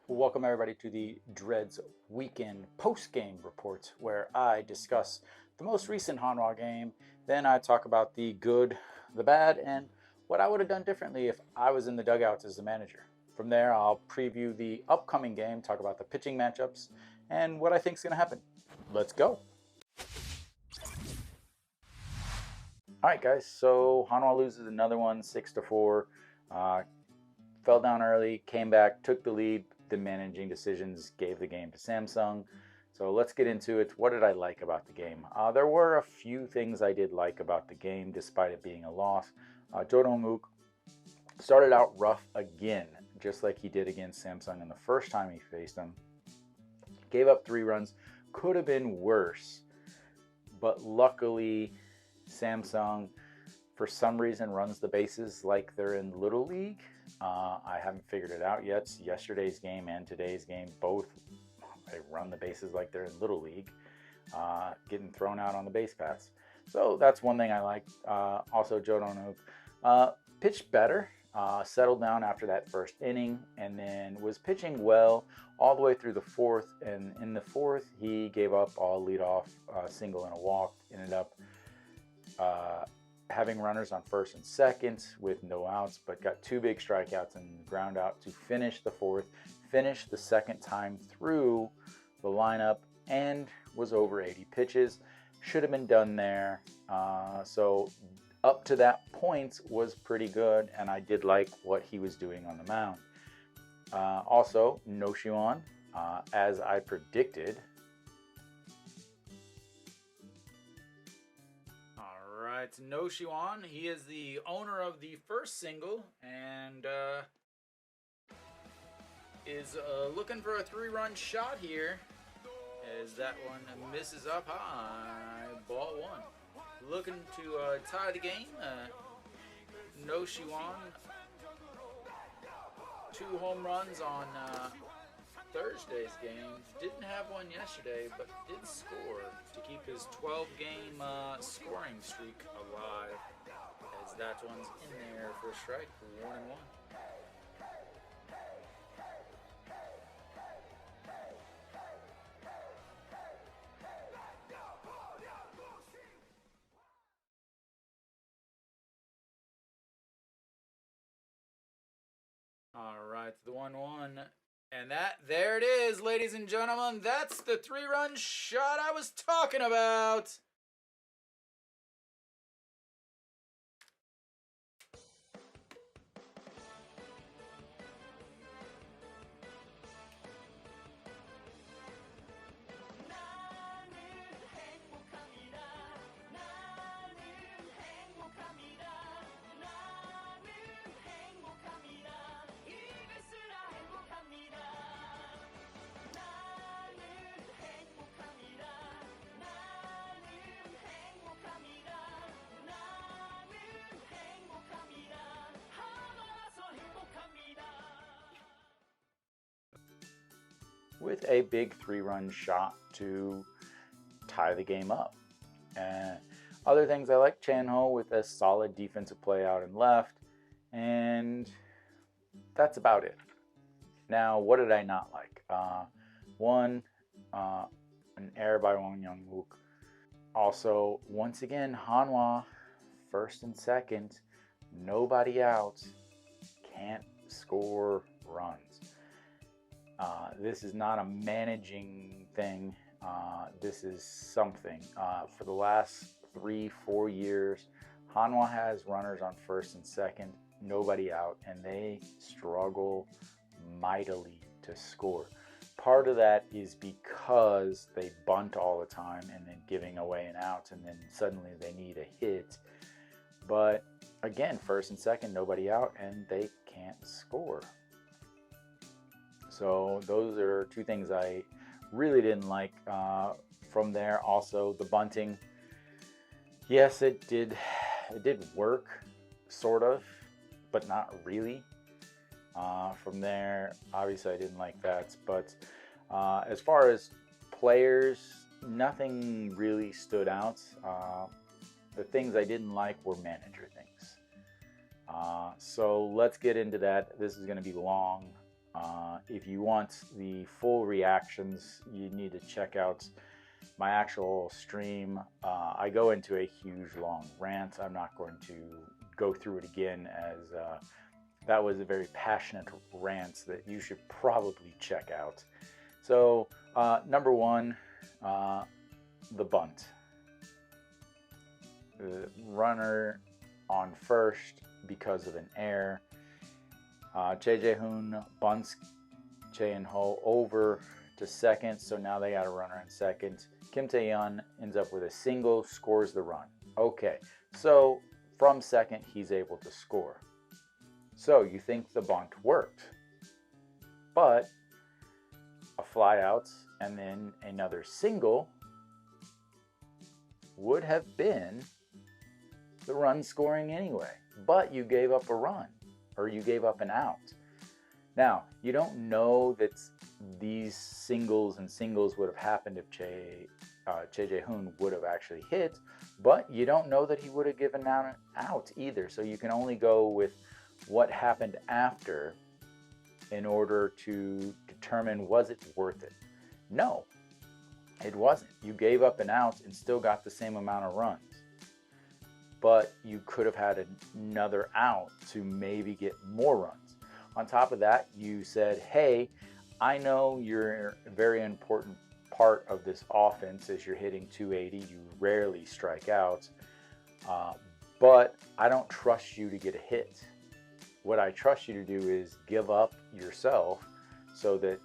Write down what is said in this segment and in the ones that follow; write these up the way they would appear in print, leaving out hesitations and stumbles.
Welcome everybody to the Dreads weekend post-game report, where I discuss the most recent Hanwha game, then I talk about the good, the bad, and what I would have done differently if I was in the dugouts as the manager. From there, I'll preview the upcoming game, talk about the pitching matchups, and what I think is going to happen. Let's go. All right, guys. So Hanwha loses another one, 6-4. Fell down early, came back, took the lead. The managing decisions gave the game to Samsung. So let's get into it. What did I like about the game? There were a few things I did like about the game, despite it being a loss. Jo Dong-wook started out rough again, just like he did against Samsung in the first time he faced them. Gave up 3 runs. Could have been worse, but luckily Samsung, for some reason, runs the bases like they're in Little League. I haven't figured it out yet. Yesterday's game and today's game, both they run the bases like they're in Little League, getting thrown out on the base paths. So that's one thing I like. Also, Jo Dong-wook pitched better, settled down after that first inning, and then was pitching well all the way through the 4th. And in the 4th, he gave up all leadoff, single and a walk. Ended up having runners on first and second with no outs, but got 2 big strikeouts and ground out to finish the 4th, finish the second time through the lineup, and was over 80 pitches. Should have been done there. So up to that point was pretty good, and I did like what he was doing on the mound. Also, No Shiwan, as I predicted. It's No Shiwan. He is the owner of the first single and is looking for a 3-run shot here, as that one misses up high. Ball 1. Looking to tie the game. No Shiwan. 2 home runs on Thursday's game. Didn't have one yesterday, but did score to keep his 12-game scoring streak alive, as that one's in there for a strike, 1-1. All right, the 1-1. And there it is, ladies and gentlemen. That's the 3-run shot I was talking about. With a big 3-run shot to tie the game up. And other things I like, Chan-ho with a solid defensive play out and left, and that's about it. Now, what did I not like? One, an error by Wang Young-wook. Also, once again, Hanwha, first and second, nobody out, can't score runs. This is not a managing thing. This is something. For the last 3-4 years, Hanwha has runners on first and second, nobody out, and they struggle mightily to score. Part of that is because they bunt all the time and then giving away an out, and then suddenly they need a hit. But again, first and second, nobody out, and they can't score. So those are 2 things I really didn't like. From there, also the bunting. Yes, it did work, sort of, but not really. From there, obviously I didn't like that. But as far as players, nothing really stood out. The things I didn't like were manager things. So let's get into that. This is going to be long. If you want the full reactions, you need to check out my actual stream. I go into a huge long rant. I'm not going to go through it again, as that was a very passionate rant that you should probably check out. So number one, the bunt. The runner on first because of an error. Jae-Hoon bunts Jae-Ho over to second, so now they got a runner in second. Kim Tae-yeon ends up with a single, scores the run. Okay, so from second, he's able to score. So you think the bunt worked, but a fly out and then another single would have been the run scoring anyway, but you gave up a run, or you gave up an out. Now, you don't know that these singles and singles would have happened if Jae-Hoon would have actually hit, but you don't know that he would have given out either. So you can only go with what happened after in order to determine, was it worth it? No, it wasn't. You gave up an out and still got the same amount of runs, but you could have had another out to maybe get more runs. On top of that, you said, hey, I know you're a very important part of this offense as you're hitting 280. You rarely strike out, but I don't trust you to get a hit. What I trust you to do is give up yourself so that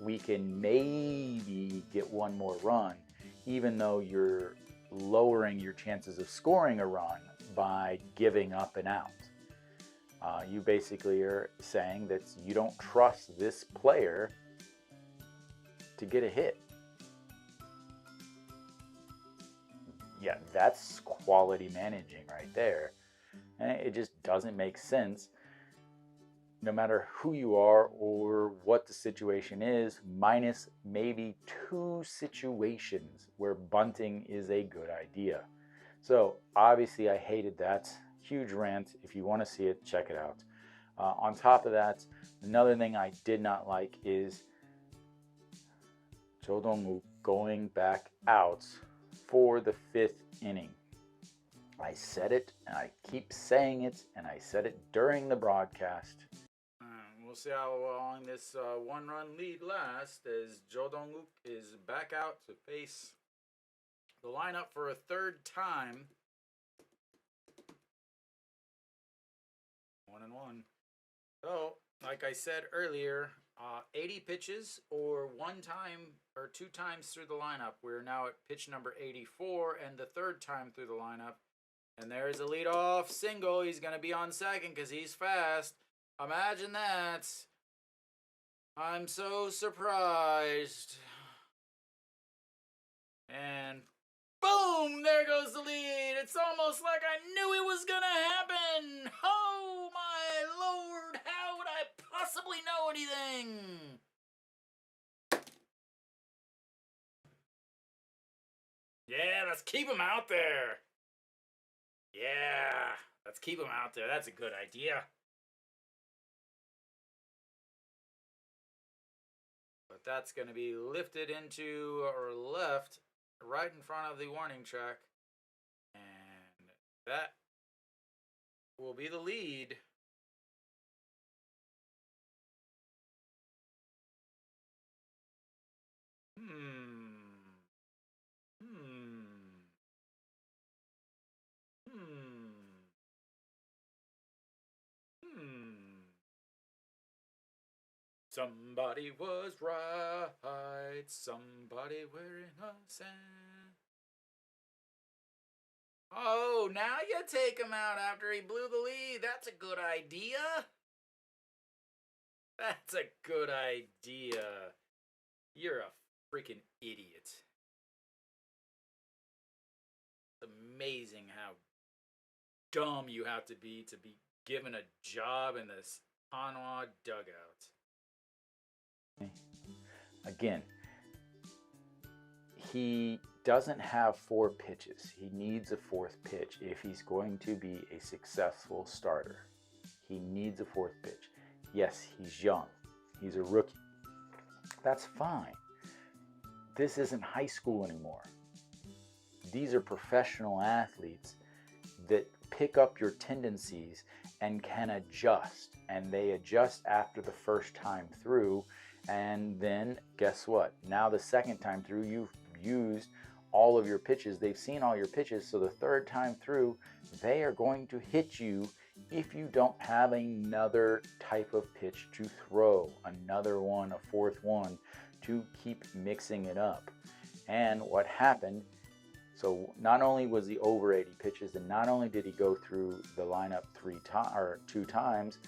we can maybe get one more run, even though you're lowering your chances of scoring a run by giving up an out. You basically are saying that you don't trust this player to get a hit. Yeah, that's quality managing right there. And it just doesn't make sense, no matter who you are or what the situation is, minus maybe 2 situations where bunting is a good idea. So obviously I hated that. Huge rant. If you want to see it, check it out. On top of that, another thing I did not like is Jo Dong-wook going back out for the 5th inning. I said it, and I keep saying it, and I said it during the broadcast. We'll see how long this one-run lead lasts, as Jo Dong-wook is back out to face the lineup for a 3rd time. 1-1. So, like I said earlier, 80 pitches or 1 time or 2 times through the lineup. We're now at pitch number 84 and the 3rd time through the lineup. And there's a leadoff single. He's going to be on second because he's fast. Imagine that. I'm so surprised. And boom, there goes the lead. It's almost like I knew it was going to happen. Oh my Lord, how would I possibly know anything? Yeah, let's keep him out there. Yeah, let's keep him out there. That's a good idea. But that's going to be lifted into or left right in front of the warning track. And that will be the lead. Somebody was right, somebody wearing a sand. Oh, now you take him out after he blew the lead. That's a good idea. That's a good idea. You're a freaking idiot. It's amazing how dumb you have to be given a job in this Hanwha dugout. Again, he doesn't have 4 pitches. He needs a 4th pitch if he's going to be a successful starter. He needs a 4th pitch. Yes, he's young. He's a rookie. That's fine. This isn't high school anymore. These are professional athletes that pick up your tendencies and can adjust. And they adjust after the first time through. And then guess what? Now the second time through, you've used all of your pitches. They've seen all your pitches. So the third time through, they are going to hit you if you don't have another type of pitch to throw, another one, a fourth one, to keep mixing it up. And what happened, so not only was he over 80 pitches, and not only did he go through the lineup 2 times,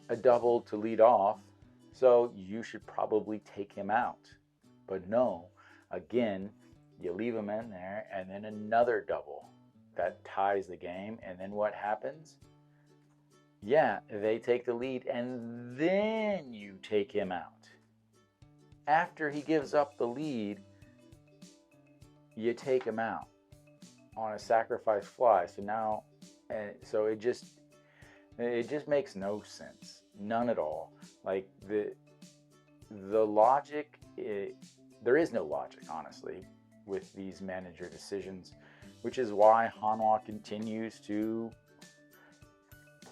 a double to lead off, so you should probably take him out. But no, again, you leave him in there, and then another double that ties the game. And then what happens? Yeah, they take the lead, and then you take him out. After he gives up the lead, you take him out on a sacrifice fly. So now, so it just makes no sense, none at all. Like the logic, there is no logic, honestly, with these manager decisions, which is why Hanwha continues to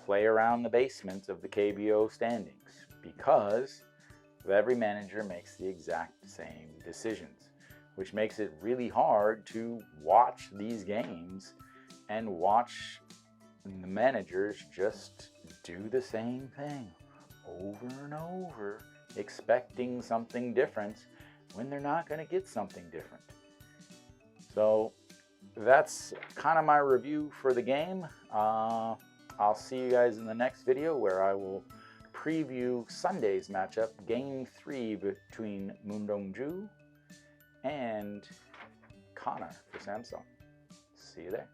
play around the basement of the KBO standings, because every manager makes the exact same decisions, which makes it really hard to watch these games and watch the managers just do the same thing over and over, expecting something different when they're not going to get something different. So that's kind of my review for the game. I'll see you guys in the next video, where I will preview Sunday's matchup, Game 3 between Moon Dong-ju and Connor for Samsung. See you there.